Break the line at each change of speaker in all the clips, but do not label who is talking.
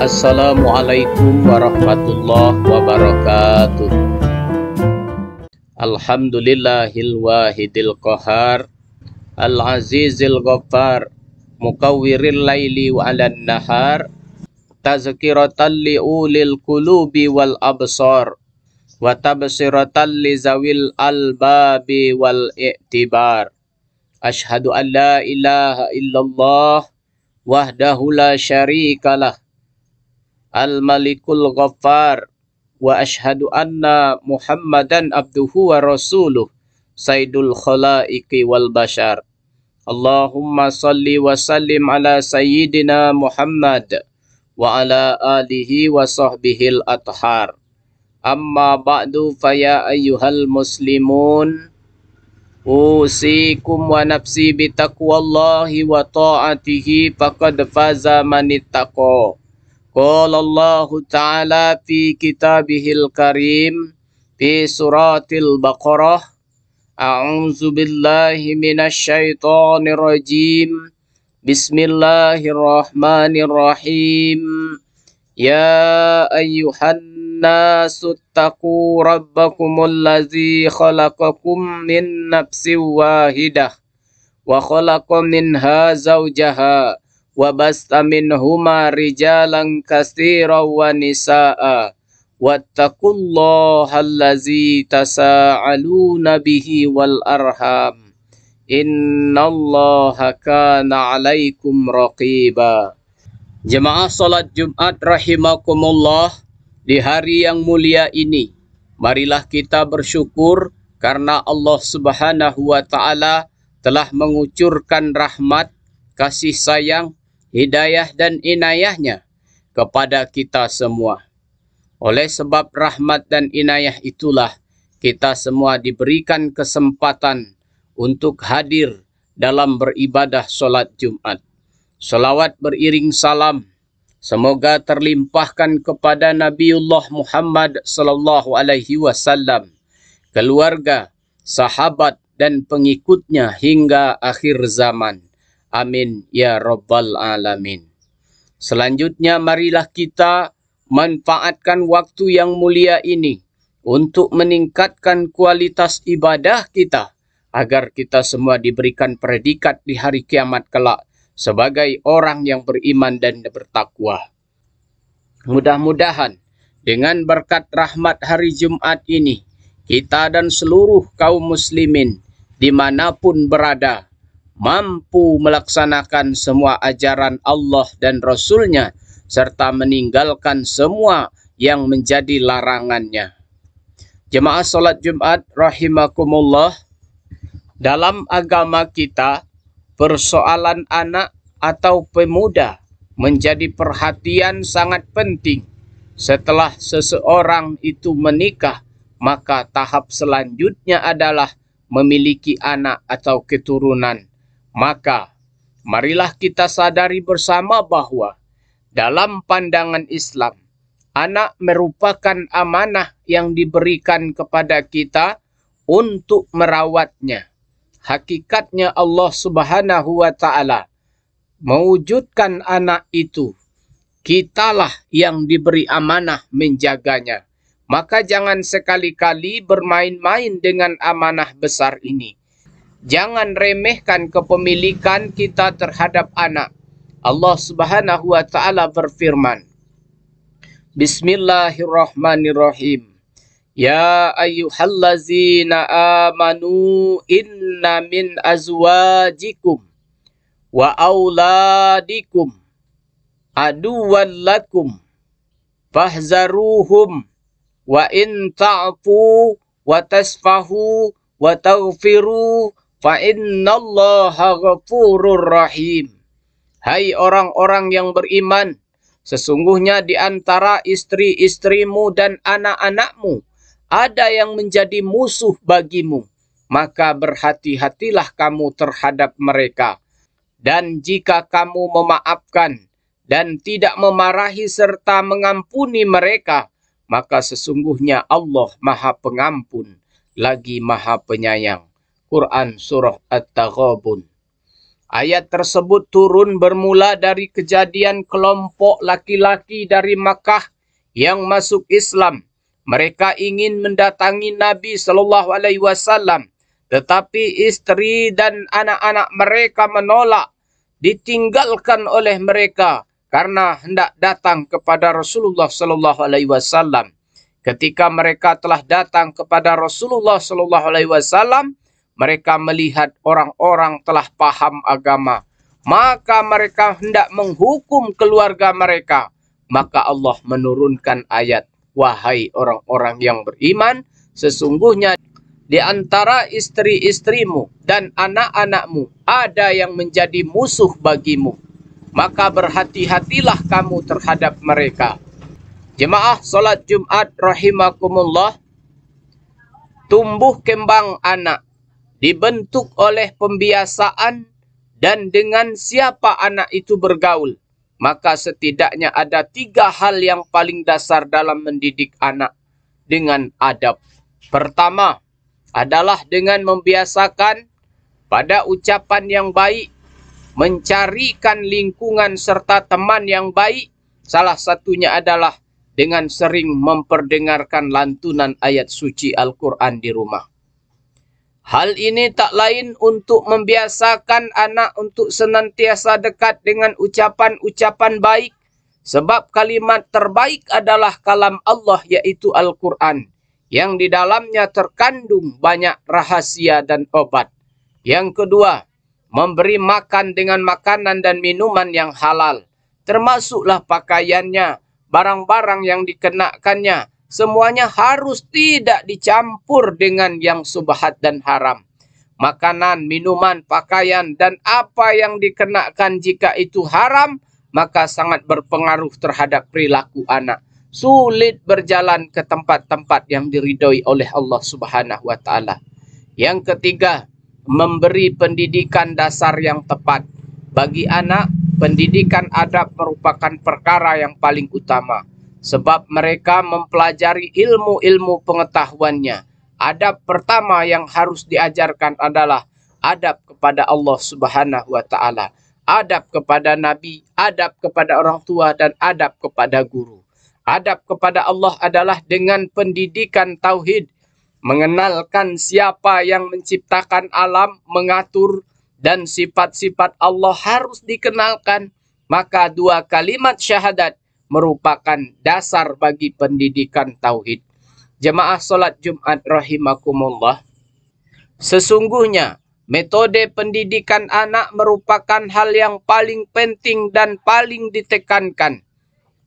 Assalamualaikum warahmatullahi wabarakatuh. Alhamdulillahil wahidil qahar, al-azizil ghaffar, mukawwiril laili wa alan nahar, tazkiratan li ulil qulubi wal absar, wa tabsiratan li zawil albabi wal i'tibar. Ashhadu an la ilaha illallah wahdahu la syarikalah, al-malikul ghaffar, wa ashhadu anna muhammadan abduhu wa rasuluh, sayyidul khalaiqi wal bashar. Allahumma salli wa sallim ala sayyidina Muhammad wa ala alihi wa sahbihil athhar. Amma ba'du, faya ayyuhal muslimun, usikum wa nafsi bitaqwallahi wa ta'atihi, faqad faza manittaqa. Qala Allah Ta'ala fi kitabihil karim fi suratil Baqarah, a'udzu billahi minasy syaithanir rajim. Bismillahirrahmanirrahim. Ya ayyuhan nasu taqu rabbakumul ladzi khalaqakum min nafsin wahidah wa khalaqa minha zawjaha wa basta minhuma rijalan katsiran wa nisaa, wattaqullaha allazi tasaaluna bihi wal arham, innallaha kana 'alaikum raqiba. Jemaah salat Jumat rahimakumullah, di hari yang mulia ini marilah kita bersyukur karena Allah Subhanahu wa taala telah mengucurkan rahmat, kasih sayang, hidayah dan inayahnya kepada kita semua. Oleh sebab rahmat dan inayah itulah kita semua diberikan kesempatan untuk hadir dalam beribadah sholat Jumat. Salawat beriring salam semoga terlimpahkan kepada Nabiullah Muhammad sallallahu alaihi wasallam, keluarga, sahabat dan pengikutnya hingga akhir zaman. Amin ya rabbal alamin. Selanjutnya marilah kita manfaatkan waktu yang mulia ini untuk meningkatkan kualitas ibadah kita, agar kita semua diberikan predikat di hari kiamat kelak sebagai orang yang beriman dan bertakwa. Mudah-mudahan dengan berkat rahmat hari Jumat ini, kita dan seluruh kaum muslimin dimanapun berada mampu melaksanakan semua ajaran Allah dan Rasul-Nya, serta meninggalkan semua yang menjadi larangannya. Jemaah salat Jumat rahimakumullah, dalam agama kita, persoalan anak atau pemuda menjadi perhatian sangat penting. Setelah seseorang itu menikah, maka tahap selanjutnya adalah memiliki anak atau keturunan. Maka marilah kita sadari bersama bahwa dalam pandangan Islam, anak merupakan amanah yang diberikan kepada kita untuk merawatnya. Hakikatnya Allah Subhanahu wa taala mewujudkan anak itu, kitalah yang diberi amanah menjaganya. Maka jangan sekali-kali bermain-main dengan amanah besar ini. Jangan remehkan kepemilikan kita terhadap anak. Allah Subhanahu wa taala berfirman, Bismillahirrahmanirrahim. Ya ayyuhallazina amanu inna min azwajikum wa auladikum aduwwan lakum fahzaruhum wa in ta'fu wa tasfahu wa taghfiru fa innallaha ghafurur rahim. Hai orang-orang yang beriman, sesungguhnya di antara istri-istrimu dan anak-anakmu ada yang menjadi musuh bagimu, maka berhati-hatilah kamu terhadap mereka. Dan jika kamu memaafkan dan tidak memarahi serta mengampuni mereka, maka sesungguhnya Allah Maha Pengampun lagi Maha Penyayang. Quran Surah At-Taghabun Ayat tersebut turun bermula dari kejadian kelompok laki-laki dari Makkah yang masuk Islam. Mereka ingin mendatangi Nabi Shallallahu Alaihi Wasallam, tetapi istri dan anak-anak mereka menolak, ditinggalkan oleh mereka karena hendak datang kepada Rasulullah Shallallahu Alaihi Wasallam. Ketika mereka telah datang kepada Rasulullah Shallallahu Alaihi Wasallam, mereka melihat orang-orang telah paham agama. Maka mereka hendak menghukum keluarga mereka. Maka Allah menurunkan ayat, wahai orang-orang yang beriman, sesungguhnya di antara istri-istrimu dan anak-anakmu ada yang menjadi musuh bagimu. Maka berhati-hatilah kamu terhadap mereka. Jemaah salat Jumat rahimakumullah, tumbuh kembang anak dibentuk oleh pembiasaan dan dengan siapa anak itu bergaul. Maka setidaknya ada 3 hal yang paling dasar dalam mendidik anak dengan adab. Pertama adalah dengan membiasakan pada ucapan yang baik, mencarikan lingkungan serta teman yang baik. Salah satunya adalah dengan sering memperdengarkan lantunan ayat suci Al-Quran di rumah. Hal ini tak lain untuk membiasakan anak untuk senantiasa dekat dengan ucapan-ucapan baik. Sebab kalimat terbaik adalah kalam Allah, yaitu Al-Quran, yang di dalamnya terkandung banyak rahasia dan obat. Yang kedua, memberi makan dengan makanan dan minuman yang halal. Termasuklah pakaiannya, barang-barang yang dikenakannya. Semuanya harus tidak dicampur dengan yang subhat dan haram. Makanan, minuman, pakaian, dan apa yang dikenakan jika itu haram, maka sangat berpengaruh terhadap perilaku anak. Sulit berjalan ke tempat-tempat yang diridhoi oleh Allah Subhanahu wa Ta'ala. Yang ketiga, memberi pendidikan dasar yang tepat. Bagi anak, pendidikan adab merupakan perkara yang paling utama. Sebab mereka mempelajari ilmu-ilmu pengetahuannya. Adab pertama yang harus diajarkan adalah adab kepada Allah Subhanahu wa Ta'ala, adab kepada Nabi, adab kepada orang tua, dan adab kepada guru. Adab kepada Allah adalah dengan pendidikan tauhid, mengenalkan siapa yang menciptakan alam, mengatur, dan sifat-sifat Allah harus dikenalkan. Maka 2 kalimat syahadat merupakan dasar bagi pendidikan tauhid. Jemaah salat Jumat rahimakumullah, sesungguhnya metode pendidikan anak merupakan hal yang paling penting dan paling ditekankan.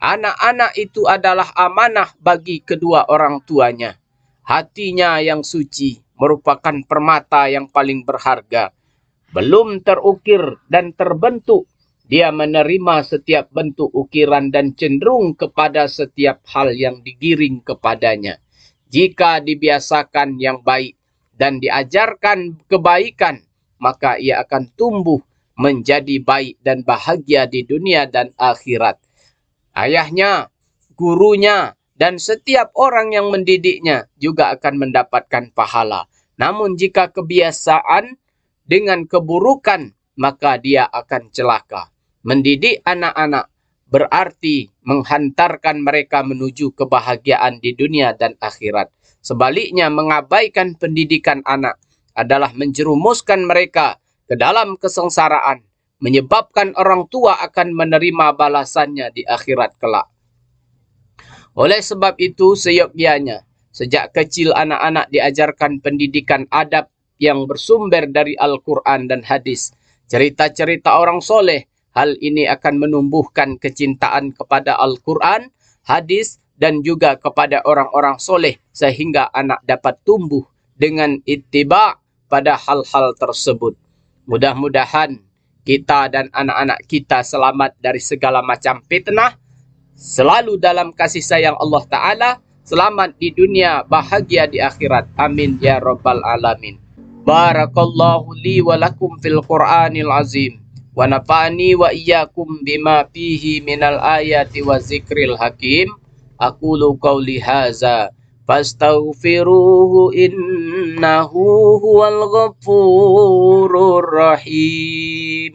Anak-anak itu adalah amanah bagi kedua orang tuanya. Hatinya yang suci merupakan permata yang paling berharga. Belum terukir dan terbentuk, dia menerima setiap bentuk ukiran dan cenderung kepada setiap hal yang digiring kepadanya. Jika dibiasakan yang baik dan diajarkan kebaikan, maka ia akan tumbuh menjadi baik dan bahagia di dunia dan akhirat. Ayahnya, gurunya, dan setiap orang yang mendidiknya juga akan mendapatkan pahala. Namun jika kebiasaan dengan keburukan, maka dia akan celaka. Mendidik anak-anak berarti menghantarkan mereka menuju kebahagiaan di dunia dan akhirat. Sebaliknya, mengabaikan pendidikan anak adalah menjerumuskan mereka ke dalam kesengsaraan, menyebabkan orang tua akan menerima balasannya di akhirat kelak. Oleh sebab itu, seyogyanya sejak kecil anak-anak diajarkan pendidikan adab yang bersumber dari Al-Quran dan hadis, cerita-cerita orang soleh. Hal ini akan menumbuhkan kecintaan kepada Al-Quran, hadis, dan juga kepada orang-orang soleh, sehingga anak dapat tumbuh dengan ittiba pada hal-hal tersebut. Mudah-mudahan kita dan anak-anak kita selamat dari segala macam fitnah, selalu dalam kasih sayang Allah Ta'ala, selamat di dunia, bahagia di akhirat. Amin ya rabbal alamin. Barakallahu li wa lakum fil Qur'anil azim. Wa nafa'ani wa iyyakum bima fihi minal ayati wa zikril hakim. Aqulu qawli haza fastaghfiruhu innahu huwal ghafurur rahim.